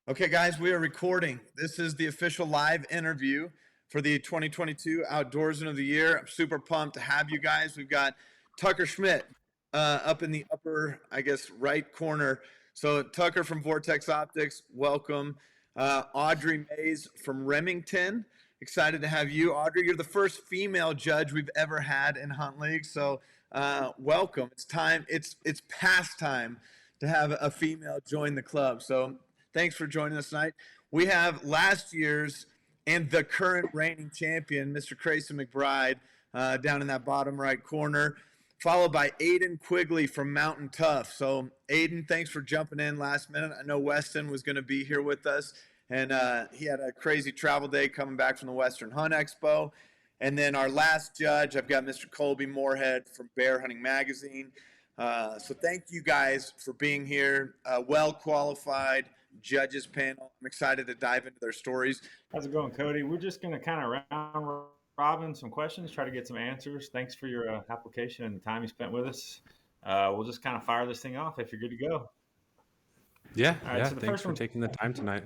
Okay, guys, we are recording. This is the official live interview for the 2022 Outdoorsman of the Year. I'm super pumped to have you guys. We've got Tucker Schmidt up in the upper, right corner. So Tucker from Vortex Optics, welcome. Audrey Mays from Remington. Excited to have you, Audrey. You're the first female judge we've ever had in HuntLeague, so welcome. It's time. It's past time to have a female join the club. So thanks for joining us tonight. We have last year's and the current reigning champion, Mr. Crayson McBride, down in that bottom right corner, followed by Aiden Quigley from Mountain Tough. So, Aiden, thanks for jumping in last minute. I know Weston was going to be here with us, and he had a crazy travel day coming back from the Western Hunt Expo. And then our last judge, I've got Mr. Colby Moorhead from Bear Hunting Magazine. So thank you guys for being here. Well qualified judges panel. I'm excited to dive into their stories. How's it going, Cody? We're just going to kind of round robin some questions, try to get some answers. Thanks for your application and the time you spent with us. We'll just kind of fire this thing off if you're good to go. Yeah. All right, so thanks for taking the time tonight.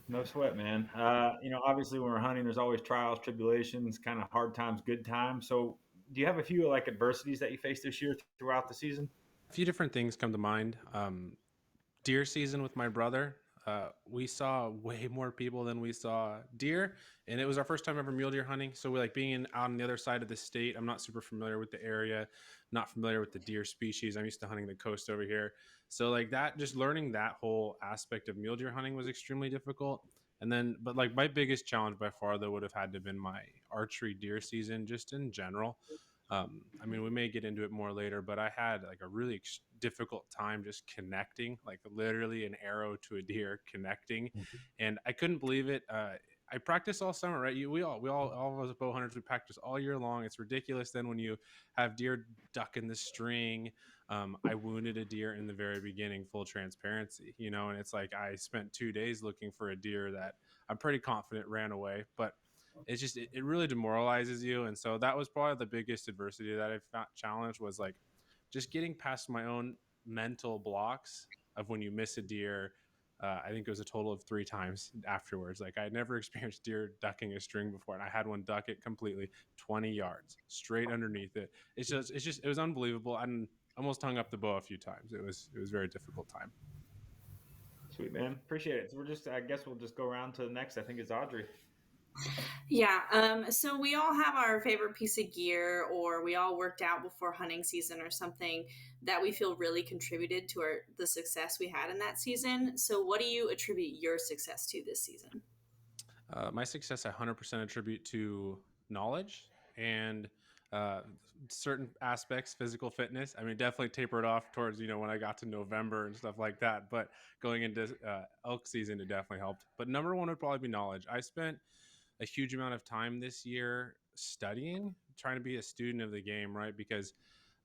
No sweat, man. Obviously when we're hunting, there's always trials, tribulations, kind of hard times, good times. So do you have a few adversities that you faced this year throughout the season? A few different things come to mind. Deer season with my brother. We saw way more people than we saw deer, and it was our first time ever mule deer hunting. So we're being out on the other side of the state. I'm not super familiar with the area, not familiar with the deer species. I'm used to hunting the coast over here. So that, just learning that whole aspect of mule deer hunting was extremely difficult. And then, but my biggest challenge by far, though, would have had to have been my archery deer season, just in general. We may get into it more later, but I had a really difficult time just connecting, literally an arrow to a deer connecting. Mm-hmm. And I couldn't believe it. I practiced all summer, right? All of us bow hunters, we practice all year long. It's ridiculous. Then when you have deer duck in the string, I wounded a deer in the very beginning, full transparency, and it's I spent 2 days looking for a deer that I'm pretty confident ran away, but it's just, it really demoralizes you. And so that was probably the biggest adversity that I found challenged, was just getting past my own mental blocks of when you miss a deer. I think it was a total of 3 times afterwards. I had never experienced deer ducking a string before, and I had one duck it completely 20 yards straight underneath it. It was unbelievable. I almost hung up the bow a few times. It was a very difficult time. Sweet, man. Appreciate it. So I guess we'll just go around to the next. I think it's Audrey. Yeah. So we all have our favorite piece of gear, or we all worked out before hunting season, or something that we feel really contributed to the success we had in that season. So what do you attribute your success to this season? My success, I 100% attribute to knowledge and certain aspects, physical fitness. Definitely tapered off towards, when I got to November and stuff like that. But going into elk season, it definitely helped. But number one would probably be knowledge. I spent a huge amount of time this year studying, trying to be a student of the game, right? Because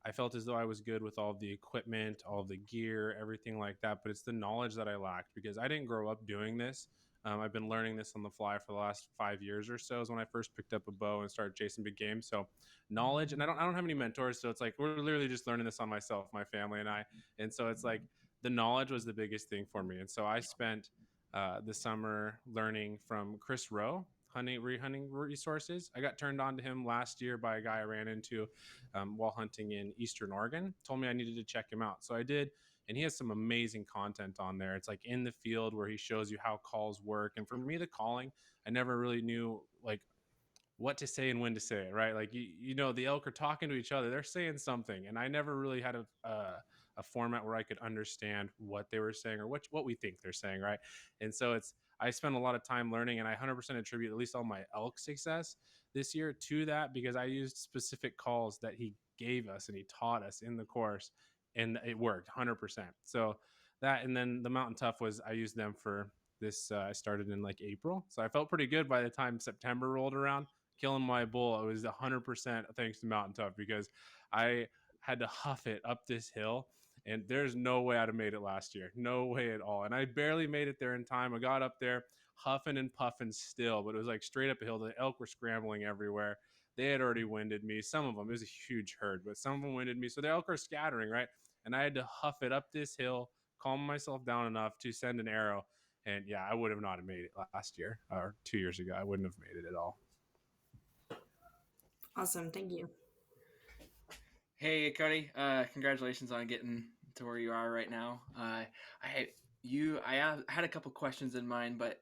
I felt as though I was good with all of the equipment, all of the gear, everything like that. But it's the knowledge that I lacked, because I didn't grow up doing this. I've been learning this on the fly for the last 5 years or so, is when I first picked up a bow and started chasing big game. So knowledge, and I don't have any mentors. So it's we're literally just learning this on myself, my family and I. And so it's the knowledge was the biggest thing for me. And so I spent the summer learning from Chris Rowe, hunting resources. I got turned on to him last year by a guy I ran into while hunting in Eastern Oregon. Told me I needed to check him out. So I did. And he has some amazing content on there. It's in the field where he shows you how calls work. And for me, the calling, I never really knew what to say and when to say it, right? The elk are talking to each other. They're saying something. And I never really had a format where I could understand what they were saying or what we think they're saying, right? And so I spent a lot of time learning, and I 100% attribute at least all my elk success this year to that, because I used specific calls that he gave us and he taught us in the course, and it worked 100%. So that, and then the Mountain Tough I used them for this. I started in April. So I felt pretty good by the time September rolled around. Killing my bull, it was 100% thanks to Mountain Tough, because I had to huff it up this hill, and there's no way I'd have made it last year. No way at all. And I barely made it there in time. I got up there huffing and puffing still, but it was straight up a hill. The elk were scrambling everywhere. They had already winded me. Some of them, it was a huge herd, but some of them winded me. So the elk are scattering, right? And I had to huff it up this hill, calm myself down enough to send an arrow. And yeah, I would have not made it last year or 2 years ago. I wouldn't have made it at all. Awesome. Thank you. Hey, Cody. Congratulations on getting to where you are right now. I had a couple questions in mind, but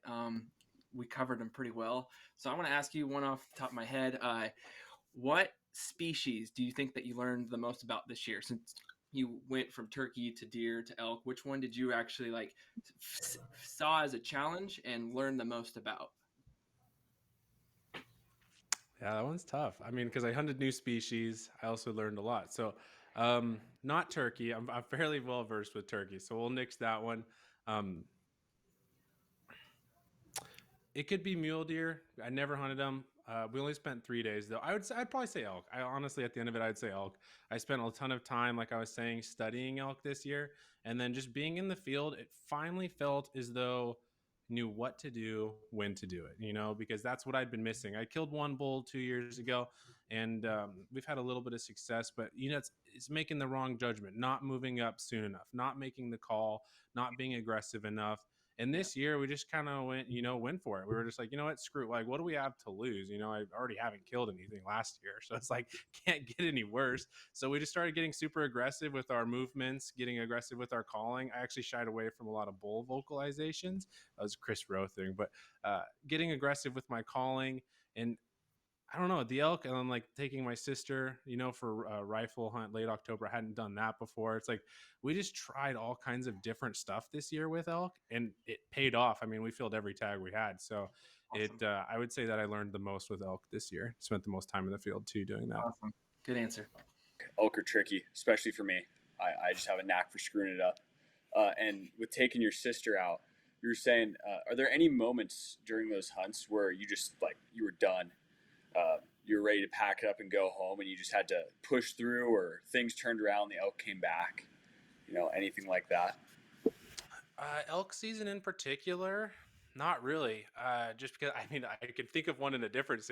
we covered them pretty well. So I want to ask you one off the top of my head. What species do you think that you learned the most about this year? Since you went from turkey to deer to elk, which one did you actually saw as a challenge and learn the most about? Yeah, that one's tough. I mean, because I hunted new species, I also learned a lot. So, not turkey. I'm fairly well versed with turkey, so we'll nix that one. Um, it could be mule deer. I never hunted them. We only spent 3 days though. I'd probably say elk. I honestly, at the end of it, I'd say elk. I spent a ton of time, like I was saying, studying elk this year, and then just being in the field. It finally felt as though I knew what to do, when to do it. Because that's what I'd been missing. I killed one bull 2 years ago, and we've had a little bit of success, but it's making the wrong judgment, not moving up soon enough, not making the call, not being aggressive enough. And this year we just kind of went for it. We were just like, you know what, screw it. Like, what do we have to lose? I already haven't killed anything last year. So it's like, can't get any worse. So we just started getting super aggressive with our movements, getting aggressive with our calling. I actually shied away from a lot of bull vocalizations. That was a Chris Rowe thing, but getting aggressive with my calling. And I don't know, the elk, and then like taking my sister, for a rifle hunt late October. I hadn't done that before. It's like we just tried all kinds of different stuff this year with elk, and it paid off. I mean, we filled every tag we had. So Awesome. I would say that I learned the most with elk this year. Spent the most time in the field too doing that. Awesome. Good answer. Elk are tricky, especially for me. I just have a knack for screwing it up. And with taking your sister out, you were saying, are there any moments during those hunts where you just you were done? You were ready to pack it up and go home, and you just had to push through, or things turned around, the elk came back, anything like that? Elk season in particular, not really. Just because I can think of one in a different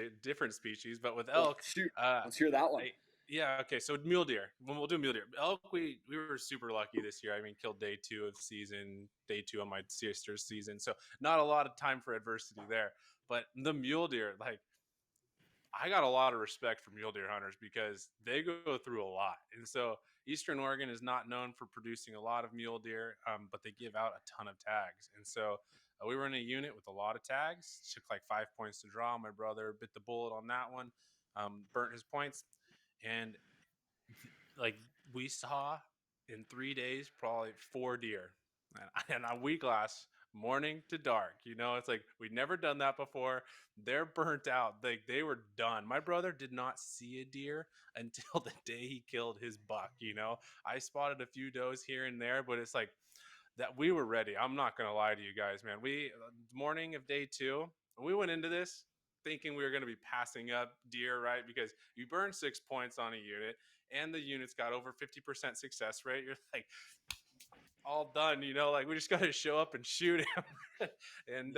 species, but with elk, Shoot, let's hear that one. Yeah, okay. So mule deer. We'll do mule deer. Elk, we were super lucky this year. I mean, killed day 2 of season, day 2 on my sister's season. So not a lot of time for adversity there. But the mule deer, I got a lot of respect for mule deer hunters because they go through a lot. And so Eastern Oregon is not known for producing a lot of mule deer, but they give out a ton of tags. And so we were in a unit with a lot of tags. It took like 5 points to draw. My brother bit the bullet on that one, burnt his points. And we saw in 3 days probably 4 deer, and we glass morning to dark. It's like we'd never done that before. They're burnt out. They were done. My brother did not see a deer until the day he killed his buck. I spotted a few does here and there, but it's like that we were ready. I'm not gonna lie to you guys, man. Morning of day 2, we went into this thinking we were going to be passing up deer, right? Because you burn 6 points on a unit, and the unit's got over 50% success rate. You're like, all done, we just got to show up and shoot him. And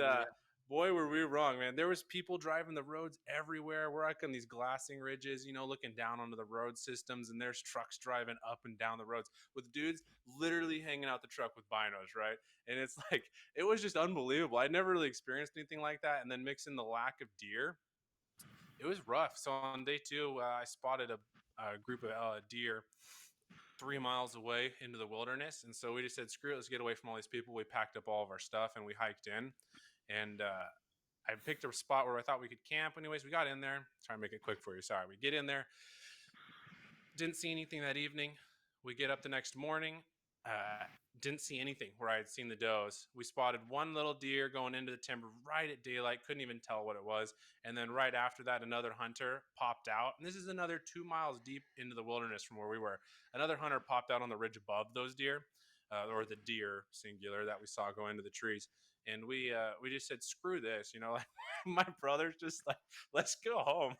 boy, were we wrong, man. There was people driving the roads everywhere. We're like on these glassing ridges, looking down onto the road systems, and there's trucks driving up and down the roads with dudes literally hanging out the truck with binos, right? And it's like, it was just unbelievable. I never really experienced anything like that. And then mixing the lack of deer, it was rough. So on day 2, I spotted a group of deer 3 miles away into the wilderness. And so we just said, screw it, let's get away from all these people. We packed up all of our stuff and we hiked in. And I picked a spot where I thought we could camp. Anyways, we got in there. Try and make it quick for you. Sorry. We get in there. Didn't see anything that evening. We get up the next morning. Didn't see anything where I had seen the does. We spotted one little deer going into the timber right at daylight. Couldn't even tell what it was. And then right after that, another hunter popped out. And this is another 2 miles deep into the wilderness from where we were. Another hunter popped out on the ridge above those deer, or the deer singular that we saw go into the trees. And we just said, screw this, my brother's just like, let's go home.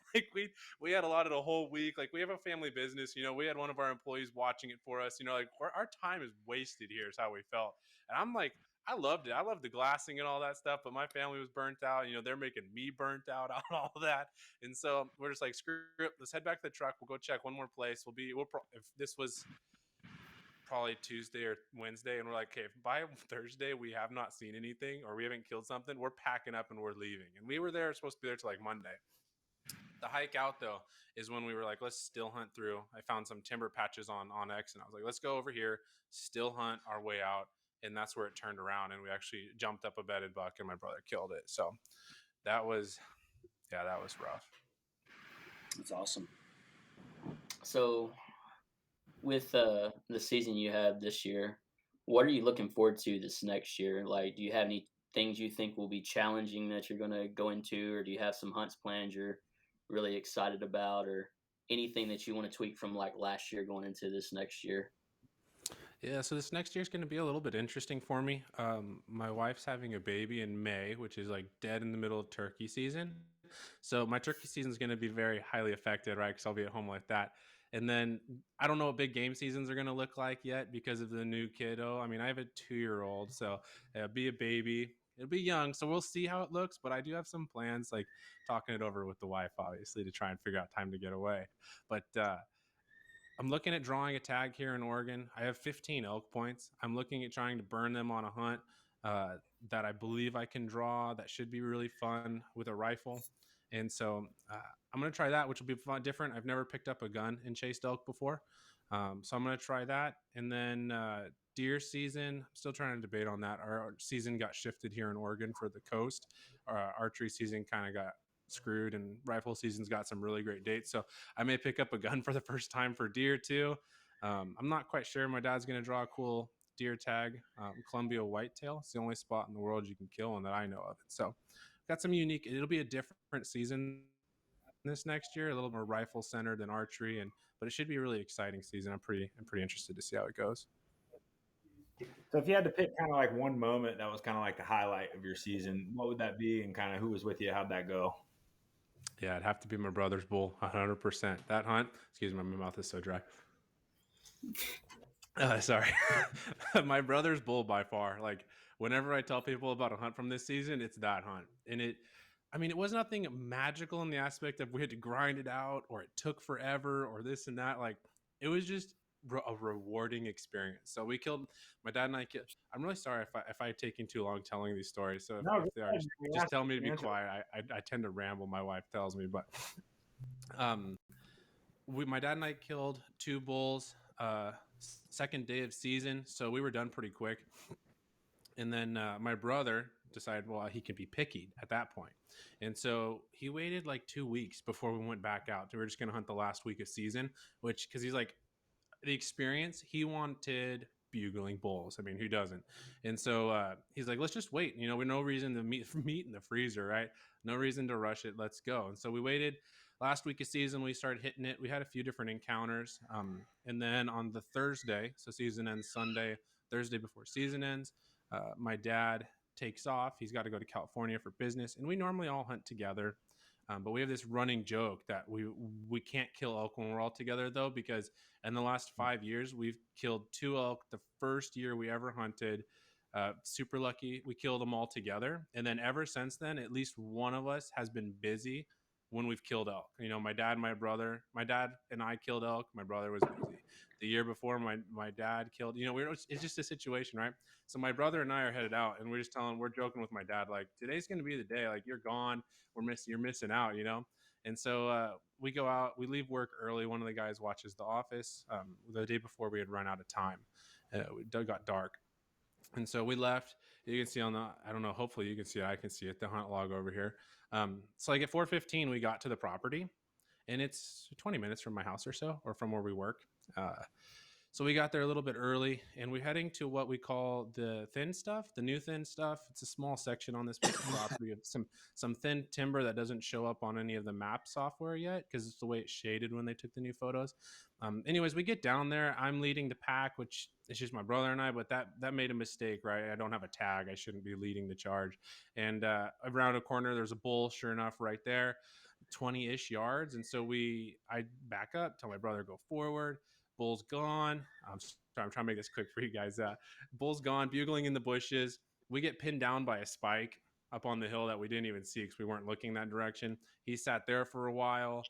We had allotted a whole week. We have a family business, we had one of our employees watching it for us, our time is wasted here is how we felt. And I'm like, I loved it. I loved the glassing and all that stuff, but my family was burnt out. They're making me burnt out on all that. And so we're just like, screw it. Let's head back to the truck. We'll go check one more place. If this was probably Tuesday or Wednesday, and we're like, okay, if by Thursday we have not seen anything or we haven't killed something, we're packing up and we're leaving. And we were supposed to be there till like Monday. The hike out though is when we were like, let's still hunt through. I found some timber patches on X, and I was like, let's go over here, still hunt our way out. And that's where it turned around, and we actually jumped up a bedded buck, and my brother killed it. So that was rough. That's awesome. So, with the season you have this year, what are you looking forward to this next year? Like, do you have any things you think will be challenging that you're going to go into, or do you have some hunts planned you're really excited about, or anything that you want to tweak from like last year going into this next year? Yeah, so this next year is going to be a little bit interesting for me. My wife's having a baby in May, which is like dead in the middle of turkey season. So my turkey season is going to be very highly affected, right? Because I'll be at home like that. And then I don't know what big game seasons are going to look like yet because of the new kiddo. I mean, I have a 2-year-old, so it'll be a baby. It'll be young, so we'll see how it looks. But I do have some plans, like talking it over with the wife, obviously, to try and figure out time to get away. But I'm looking at drawing a tag here in Oregon. I have 15 elk points. I'm looking at trying to burn them on a hunt that I believe I can draw. That should be really fun with a rifle. And so I'm going to try that, which will be fun, different. I've never picked up a gun and chased elk before. So I'm going to try that. And then deer season, I'm still trying to debate on that. Our season got shifted here in Oregon for the coast. Our archery season kind of got screwed, and rifle season's got some really great dates. So I may pick up a gun for the first time for deer too. I'm not quite sure. My dad's going to draw a cool deer tag, Columbia whitetail. It's the only spot in the world you can kill one that I know of. So got some unique, it'll be a different season this next year, a little more rifle centered than archery, but it should be a really exciting season. I'm pretty interested to see how it goes. So if you had to pick kind of like one moment that was kind of like the highlight of your season, what would that be, and kind of who was with you? How'd that go? Yeah, it'd have to be my brother's bull, 100%. That hunt, excuse me, my mouth is so dry. Sorry. My brother's bull by far. Like, whenever I tell people about a hunt from this season, it's that hunt. And it was nothing magical in the aspect of we had to grind it out or it took forever or this and that. Like, it was just a rewarding experience. So we killed, my dad and I killed. I'm really sorry if I'm taking too long telling these stories. So if they are, just tell me to be quiet. I tend to ramble. My wife tells me, but my dad and I killed 2 bulls, second day of season. So we were done pretty quick. And then my brother decided, well, he could be picky at that point. And so he waited like 2 weeks before we went back out. We were just going to hunt the last week of season, because he's like, the experience, he wanted bugling bulls. I mean, who doesn't? And so he's like, let's just wait. We no reason to meat in the freezer, right? No reason to rush it. Let's go. And so we waited. Last week of season, we started hitting it. We had a few different encounters. And then on the Thursday, so season ends Sunday, Thursday before season ends, my dad takes off. He's got to go to California for business. And we normally all hunt together. But we have this running joke that we can't kill elk when we're all together, though, because in the last 5 years, we've killed 2 elk. The first year we ever hunted, super lucky, we killed them all together. And then ever since then, at least one of us has been busy when we've killed elk. My dad and I killed elk. My brother was busy. The year before, my dad killed, it's just a situation, right? So my brother and I are headed out, and we're joking with my dad, like, today's going to be the day, like, you're gone. You're missing out, And so we go out, we leave work early. One of the guys watches The Office. The day before we had run out of time. It got dark. And so we left. You can see I don't know, hopefully you can see it. I can see it, the hunt log over here. So like at 4:15, we got to the property, and it's 20 minutes from my house or so, or from where we work. So we got there a little bit early, and we're heading to what we call the thin stuff, the new thin stuff. It's a small section on this piece of property of some thin timber that doesn't show up on any of the map software yet, because it's the way it's shaded when they took the new photos. Anyways, we get down there. I'm leading the pack, which is just my brother and I, but that made a mistake, right? I don't have a tag. I shouldn't be leading the charge. And around a corner, there's a bull, sure enough, right there, 20-ish yards. And so I back up, tell my brother go forward. Bull's gone. I'm trying to make this quick for you guys. Bull's gone, bugling in the bushes. We get pinned down by a spike up on the hill that we didn't even see because we weren't looking that direction. He sat there for a while.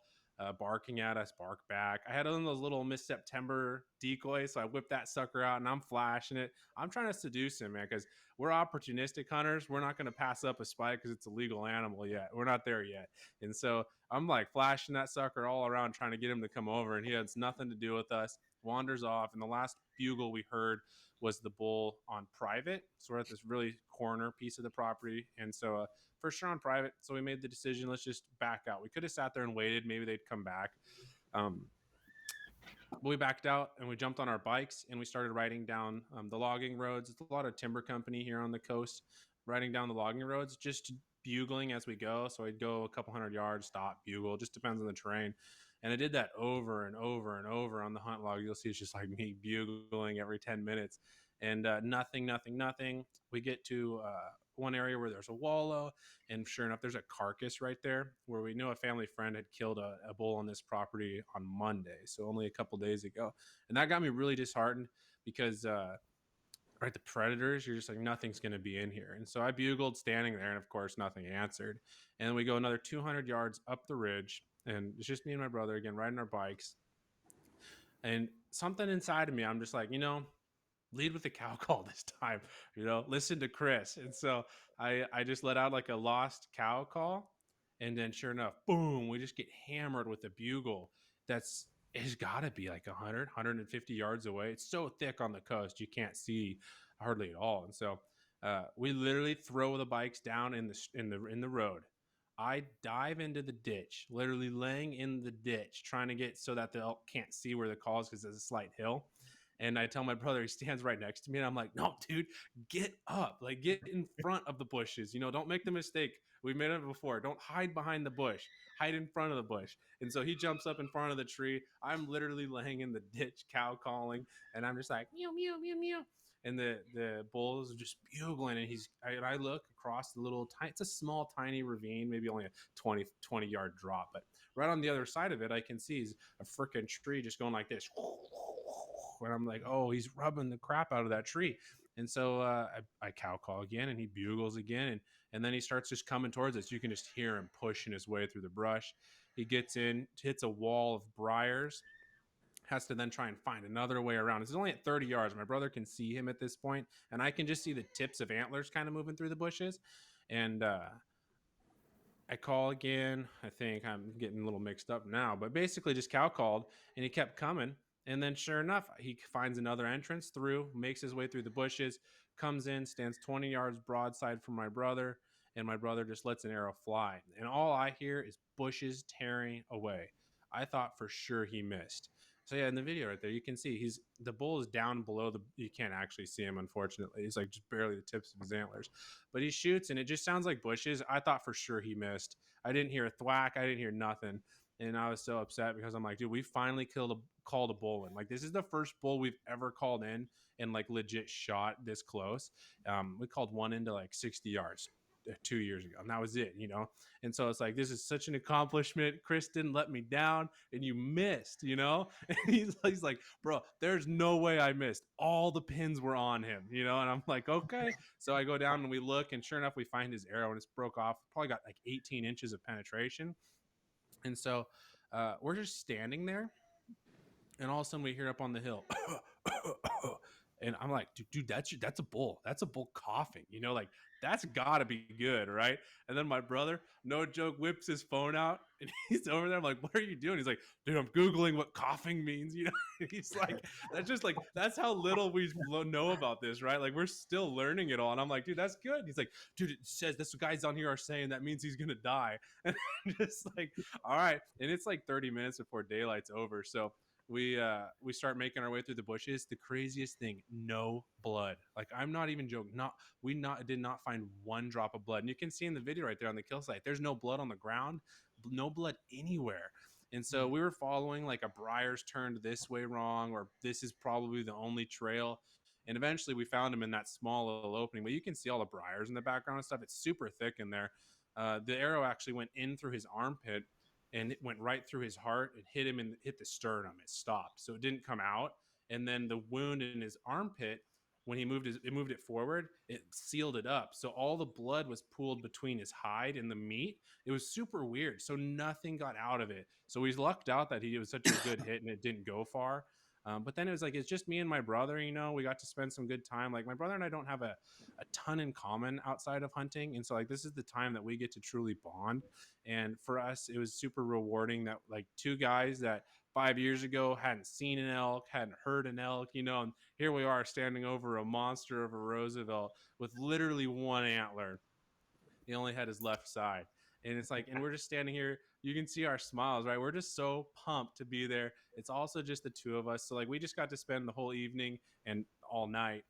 barking at us, bark back. I had one of those little Miss September decoys, so I whipped that sucker out and I'm flashing it. I'm trying to seduce him, man, because we're opportunistic hunters. We're not going to pass up a spike because it's a legal animal yet. We're not there yet. And so I'm like flashing that sucker all around, trying to get him to come over, and he has nothing to do with us. Wanders off, and the last bugle we heard was the bull on private. So we're at this really corner piece of the property, and so for sure on private. So we made the decision, let's just back out. We could have sat there and waited. Maybe they'd come back. But we backed out and we jumped on our bikes and we started riding down the logging roads. It's a lot of timber company here on the coast, riding down the logging roads, just bugling as we go. So I'd go a couple hundred yards, stop, bugle, just depends on the terrain. And I did that over and over and over on the hunt log. You'll see it's just like me bugling every 10 minutes and nothing. We get to one area where there's a wallow, and sure enough, there's a carcass right there where we know a family friend had killed a bull on this property on Monday, so only a couple days ago. And that got me really disheartened because right, the predators, you're just like, nothing's going to be in here. And so I bugled standing there, and of course nothing answered. And then we go another 200 yards up the ridge, and it's just me and my brother again riding our bikes. And something inside of me, I'm just like, lead with the cow call this time, listen to Chris. And so I just let out like a lost cow call, and then sure enough, boom, we just get hammered with a bugle it's got to be like 150 yards away. It's so thick on the coast you can't see hardly at all. And so we literally throw the bikes down in the road. I dive into the ditch, literally laying in the ditch, trying to get so that the elk can't see where the call is because there's a slight hill. And I tell my brother, he stands right next to me, and I'm like, no, dude, get up. Like, get in front of the bushes. Don't make the mistake. We've made it before. Don't hide behind the bush. Hide in front of the bush. And so he jumps up in front of the tree. I'm literally laying in the ditch, cow calling, and I'm just like, meow, meow, meow, meow. And the bulls are just bugling, and I look across the it's a small, tiny ravine, maybe only a 20 yard drop. But right on the other side of it, I can see a freaking tree just going like this. And I'm like, oh, he's rubbing the crap out of that tree. And so I cow call again, and he bugles again. And then he starts just coming towards us. You can just hear him pushing his way through the brush. He gets in, hits a wall of briars, has to then try and find another way around. It's only at 30 yards. My brother can see him at this point, and I can just see the tips of antlers kind of moving through the bushes. And I call again. I think I'm getting a little mixed up now, but basically just cow called, and he kept coming. And then sure enough, he finds another entrance through, makes his way through the bushes, comes in, stands 20 yards broadside from my brother, and my brother just lets an arrow fly. And all I hear is bushes tearing away. I thought for sure he missed. So yeah, in the video right there, you can see the bull is down below you can't actually see him, unfortunately. He's like just barely the tips of his antlers. But he shoots, and it just sounds like bushes. I thought for sure he missed. I didn't hear a thwack. I didn't hear nothing. And I was so upset because I'm like, dude, we finally called a bull in. Like, this is the first bull we've ever called in and like legit shot this close. We called one into like 60 yards 2 years ago, and that was it, And so it's like, this is such an accomplishment. Chris didn't let me down, and you missed, And he's like, bro, there's no way I missed. All the pins were on him, And I'm like, okay. So I go down and we look, and sure enough, we find his arrow, and it's broke off. Probably got like 18 inches of penetration. And so we're just standing there, and all of a sudden we hear up on the hill, and I'm like, dude, that's a bull. That's a bull coughing. Like, that's got to be good, right? And then my brother, no joke, whips his phone out, and he's over there. I'm like, what are you doing? He's like, dude, I'm Googling what coughing means. He's like, that's how little we know about this, right? Like, we're still learning it all. And I'm like, dude, that's good. He's like, dude, it says this guys on here are saying that means he's going to die. And I'm just like, all right. And it's like 30 minutes before daylight's over. So we start making our way through the bushes. The craziest thing, no blood. Like, I'm not even joking. Did not find one drop of blood. And you can see in the video right there on the kill site, there's no blood on the ground, no blood anywhere. And so we were following like a briar's turned this way wrong, or this is probably the only trail. And eventually we found him in that small little opening, but you can see all the briars in the background and stuff. It's super thick in there. The arrow actually went in through his armpit, and it went right through his heart and hit the sternum. It stopped. So it didn't come out. And then the wound in his armpit when he moved it forward, it sealed it up. So all the blood was pooled between his hide and the meat. It was super weird. So nothing got out of it. So we lucked out that he was such a good hit and it didn't go far. But then it was like, it's just me and my brother, we got to spend some good time. Like my brother and I don't have a ton in common outside of hunting. And so like, this is the time that we get to truly bond. And for us, it was super rewarding that like two guys that 5 years ago hadn't seen an elk, hadn't heard an elk, and here we are standing over a monster of a Roosevelt with literally one antler. He only had his left side. And it's like, and we're just standing here. You can see our smiles, right? We're just so pumped to be there. It's also just the two of us. So like, we just got to spend the whole evening and all night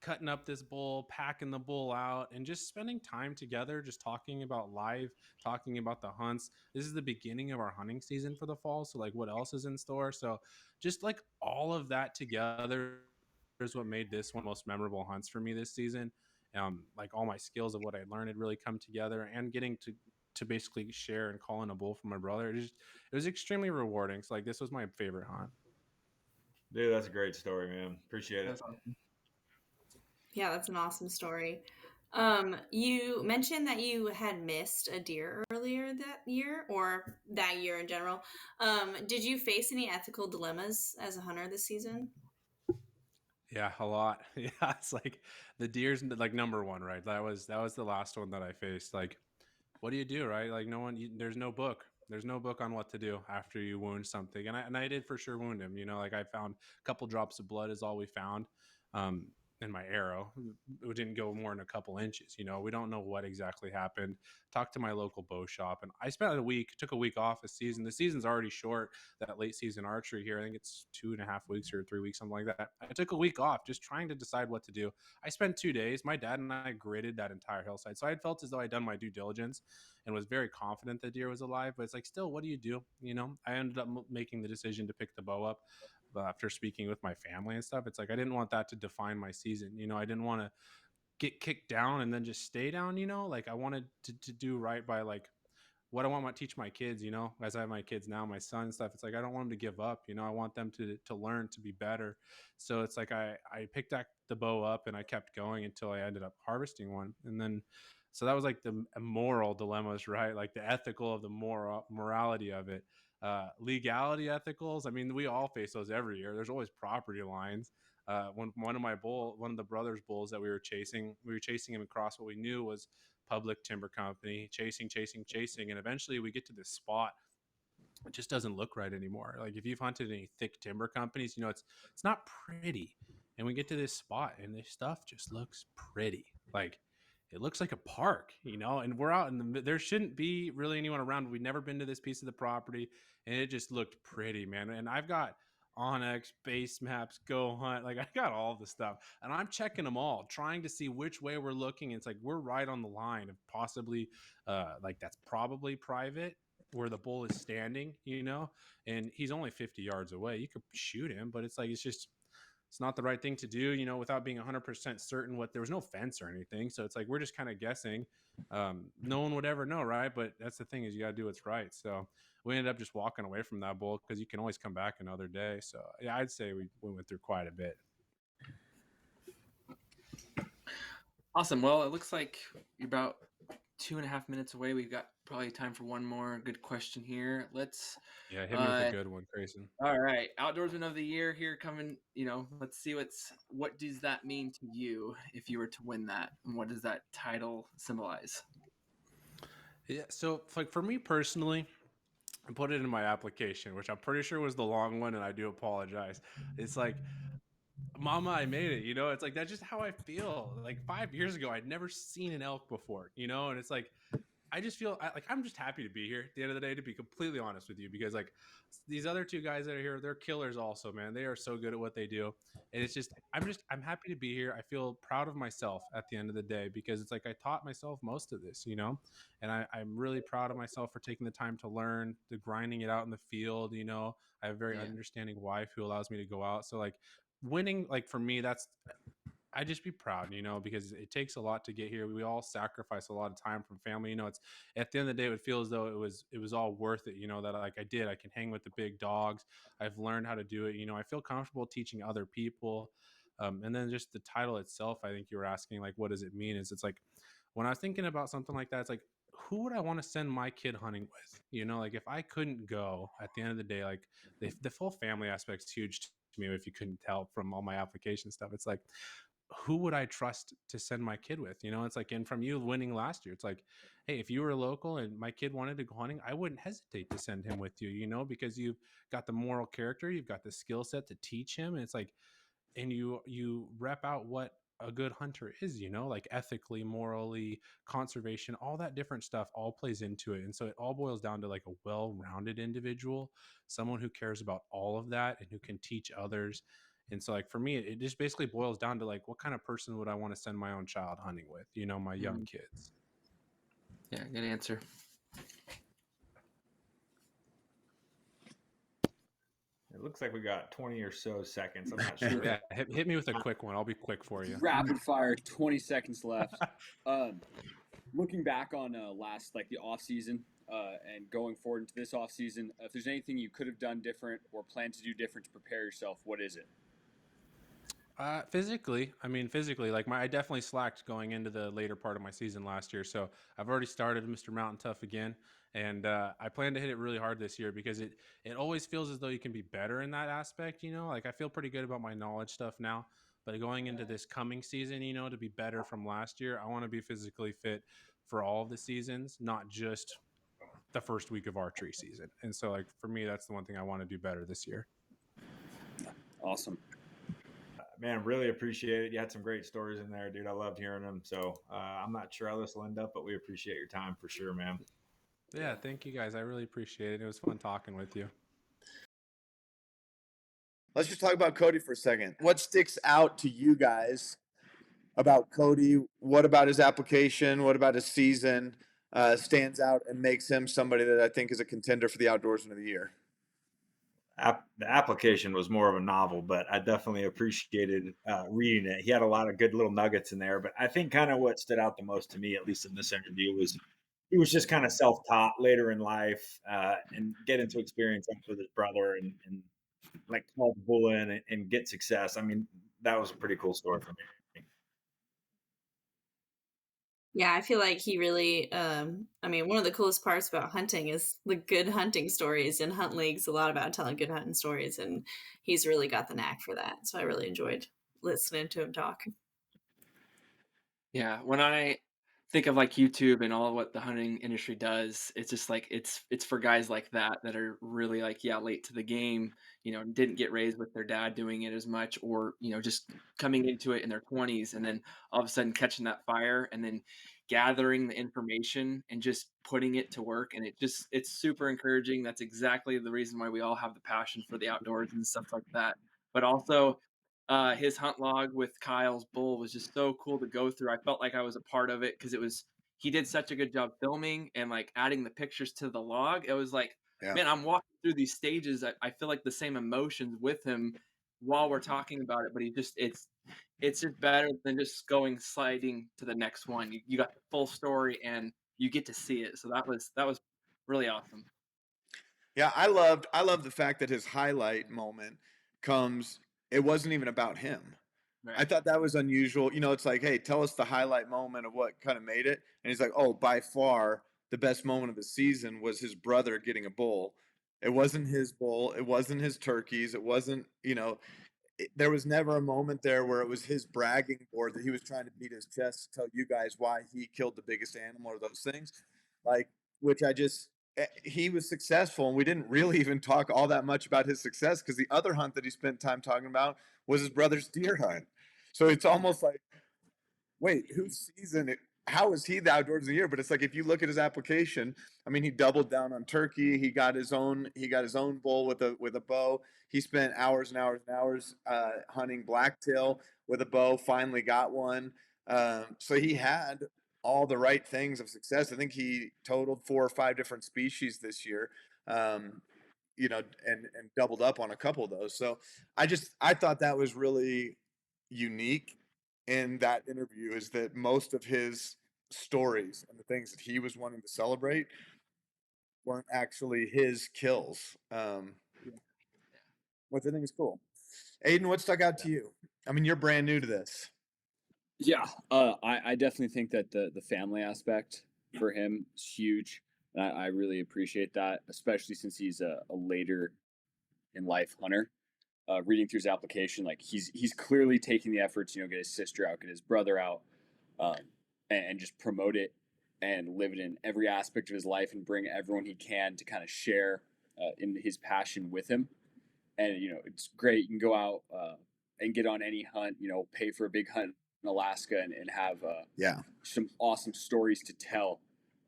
cutting up this bull, packing the bull out, and just spending time together, just talking about life, talking about the hunts. This is the beginning of our hunting season for the fall. So like, what else is in store? So just like all of that together is what made this one of the most memorable hunts for me this season. Like all my skills of what I learned had really come together, and getting to basically share and call in a bull for my brother. It was extremely rewarding. So like, this was my favorite hunt. Dude, that's a great story, man. Appreciate it. That's awesome. Yeah, that's an awesome story. You mentioned that you had missed a deer earlier that year, or that year in general. Did you face any ethical dilemmas as a hunter this season? Yeah, a lot. Yeah, it's like the deer's like number one, right? That was the last one that I faced. Like, what do you do, right? Like, there's no book. There's no book on what to do after you wound something, and I did for sure wound him. Like I found a couple drops of blood is all we found. Um, in my arrow, it didn't go more than a couple inches. We don't know what exactly happened. Talked to my local bow shop, and I took a week off this season. The season's already short. That late season archery here, I think it's 2.5 weeks or 3 weeks, something like that. I took a week off just trying to decide what to do. I spent 2 days. My dad and I gridded that entire hillside, so I had felt as though I'd done my due diligence and was very confident the deer was alive. But it's like, still, what do you do? I ended up making the decision to pick the bow up. After speaking with my family and stuff, it's like I didn't want that to define my season. I didn't want to get kicked down and then just stay down. Like I wanted to do right by like what I want to teach my kids. As I have my kids now, my son and stuff. It's like I don't want them to give up. I want them to learn, to be better. So it's like I picked the bow up and I kept going until I ended up harvesting one. And then so that was like the moral dilemmas, right? Like the ethical of the morality of it. Legality ethicals. I mean, we all face those every year. There's always property lines. When one of the brothers' bulls that we were chasing him across what we knew was public timber company, chasing, and eventually we get to this spot. It just doesn't look right anymore. Like if you've hunted any thick timber companies, it's not pretty. And we get to this spot and this stuff just looks pretty. Like it looks like a park, and we're out there shouldn't be really anyone around. We've never been to this piece of the property, and it just looked pretty, man. And I've got Onyx, base maps, Go Hunt, like I got all the stuff, and I'm checking them all, trying to see which way we're looking. It's like we're right on the line of possibly, like that's probably private where the bull is standing, and he's only 50 yards away. You could shoot him, but it's like it's not the right thing to do, without being 100% certain there was no fence or anything. So it's like, we're just kind of guessing. No one would ever know. Right. But that's the thing is you got to do what's right. So we ended up just walking away from that bull because you can always come back another day. So yeah, I'd say we went through quite a bit. Awesome. Well, it looks like you're about 2.5 minutes away. We've got probably time for one more good question here. Let's hit me with a good one, Grayson. All right, Outdoorsman of the Year here coming. Let's see what does that mean to you if you were to win that, and what does that title symbolize? Yeah, so like for me personally, I put it in my application, which I'm pretty sure was the long one, and I do apologize. It's like, Mama, I made it. It's like that's just how I feel. Like 5 years ago, I'd never seen an elk before. And it's like I just feel like I'm just happy to be here at the end of the day, to be completely honest with you, because like these other two guys that are here, they're killers also, man. They are so good at what they do. And it's just I'm happy to be here. I feel proud of myself at the end of the day, because it's like I taught myself most of this, and I'm really proud of myself for taking the time to learn, to grinding it out in the field. I have a very understanding wife who allows me to go out. So like winning, like for me, I just be proud, because it takes a lot to get here. We all sacrifice a lot of time from family. It's at the end of the day, it would feel as though it was all worth it. That like I can hang with the big dogs. I've learned how to do it. I feel comfortable teaching other people. And then just the title itself, I think you were asking, like, what does it mean? It's like, when I was thinking about something like that, it's like, who would I want to send my kid hunting with? Like if I couldn't go at the end of the day, like the full family aspect's huge to me. If you couldn't tell from all my application stuff, it's like, who would I trust to send my kid with? It's like, and from you winning last year, it's like, hey, if you were local and my kid wanted to go hunting, I wouldn't hesitate to send him with you, because you've got the moral character, you've got the skill set to teach him. And it's like, and you rep out what a good hunter is, like ethically, morally, conservation, all that different stuff all plays into it. And so it all boils down to like a well-rounded individual, someone who cares about all of that and who can teach others. And so like for me, it just basically boils down to like, what kind of person would I want to send my own child hunting with, my young kids. Yeah, good answer. It looks like we got 20 or so seconds. I'm not sure. Yeah, hit me with a quick one. I'll be quick for you. Rapid fire, 20 seconds left. Looking back on the off season and going forward into this off season, if there's anything you could have done different or plan to do different to prepare yourself, what is it? Physically, like I definitely slacked going into the later part of my season last year. So I've already started Mr. Mountain Tough again. And I plan to hit it really hard this year because it always feels as though you can be better in that aspect. Like I feel pretty good about my knowledge stuff now, but going into this coming season, to be better from last year, I want to be physically fit for all of the seasons, not just the first week of archery season. And so like for me, that's the one thing I want to do better this year. Awesome. Man, really appreciate it. You had some great stories in there, dude. I loved hearing them. So I'm not sure how this will end up, but we appreciate your time for sure, man. Yeah, thank you guys. I really appreciate it. It was fun talking with you. Let's just talk about Cody for a second. What sticks out to you guys about Cody? What about his application? What about his season stands out and makes him somebody that I think is a contender for the Outdoorsman of the Year? The application was more of a novel, but I definitely appreciated reading it. He had a lot of good little nuggets in there, but I think kind of what stood out the most to me, at least in this interview, was he was just kind of self-taught later in life and getting to experience that with his brother and like call the bull in and get success. I mean, that was a pretty cool story for me. Yeah, I feel like he really, one of the coolest parts about hunting is the good hunting stories, and HuntLeague's a lot about telling good hunting stories, and he's really got the knack for that. So I really enjoyed listening to him talk. Yeah, when I think of like YouTube and all of what the hunting industry does, it's just like it's for guys like that are really like late to the game, didn't get raised with their dad doing it as much, or just coming into it in their 20s and then all of a sudden catching that fire and then gathering the information and just putting it to work, and it's super encouraging. That's exactly the reason why we all have the passion for the outdoors and stuff like that. But also his hunt log with Kyle's bull was just so cool to go through. I felt like I was a part of it because he did such a good job filming and like adding the pictures to the log. It was like, man, I'm walking through these stages. I feel like the same emotions with him while we're talking about it, but it's just better than just going sliding to the next one. You got the full story and you get to see it. So that was really awesome. Yeah, I loved the fact that his highlight moment comes. It wasn't even about him. Right. I thought that was unusual. It's like, hey, tell us the highlight moment of what kind of made it. And he's like, oh, by far the best moment of the season was his brother getting a bull. It wasn't his bull. It wasn't his turkeys. It wasn't, there was never a moment there where it was his bragging board that he was trying to beat his chest to tell you guys why he killed the biggest animal or those things. Like, which he was successful, and we didn't really even talk all that much about his success because the other hunt that he spent time talking about was his brother's deer hunt. So it's almost like, wait, whose season? How is he the Outdoors of the Year? But it's like, if you look at his application, I mean, he doubled down on turkey. He got his own bull with a bow. He spent hours and hours and hours hunting blacktail with a bow. Finally got one. So he had all the right things of success. I think he totaled 4 or 5 different species this year. And doubled up on a couple of those. So I thought that was really unique in that interview, is that most of his stories and the things that he was wanting to celebrate weren't actually his kills, which I think is cool. Aiden, what stuck out to you? I mean, you're brand new to this. Yeah, I definitely think that the family aspect for him is huge. And I really appreciate that, especially since he's a later in life hunter. Reading through his application, like he's clearly taking the efforts, get his sister out, get his brother out, um, and just promote it and live it in every aspect of his life and bring everyone he can to kind of share in his passion with him. And it's great. You can go out and get on any hunt. Pay for a big hunt in Alaska and have some awesome stories to tell.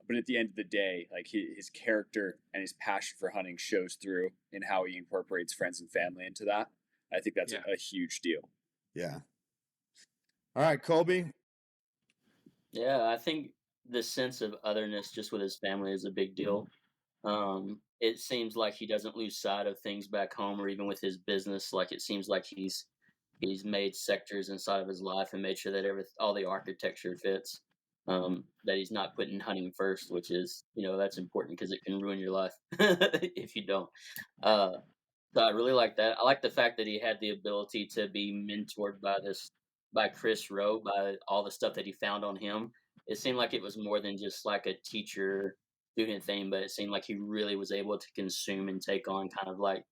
But at the end of the day, like his character and his passion for hunting shows through in how he incorporates friends and family into that. I think that's a huge deal. Yeah. All right, Colby. Yeah, I think the sense of otherness just with his family is a big deal. It seems like he doesn't lose sight of things back home or even with his business. Like it seems like he's made sectors inside of his life and made sure that all the architecture fits. That he's not putting hunting first, which is that's important because it can ruin your life if you don't. Uh, so I really like that. I like the fact that he had the ability to be mentored by Chris Rowe, by all the stuff that he found on him. It seemed like it was more than just like a teacher student thing, but it seemed like he really was able to consume and take on kind of like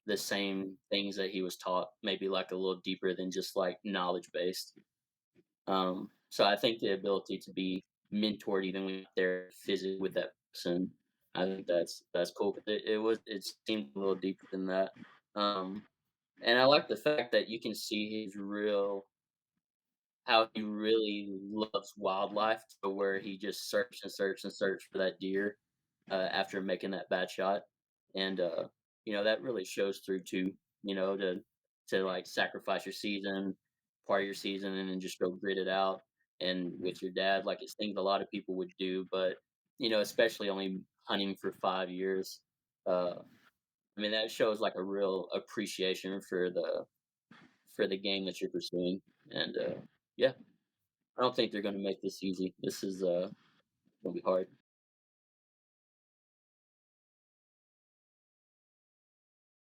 the same things that he was taught, maybe like a little deeper than just like knowledge based. So I think the ability to be mentored even when you're there physically with that person, I think that's cool. 'Cause it seemed a little deeper than that. Um, and I like the fact that you can see his real how he really loves wildlife to where he just searched and searched and searched for that deer after making that bad shot, and that really shows through too. To like sacrifice your season, part of your season, and then just go grit it out. And with your dad, like it's things a lot of people would do, but especially only hunting for 5 years. Uh, I mean, that shows like a real appreciation for the game that you're pursuing, and yeah. I don't think they're going to make this easy. This is going to be hard.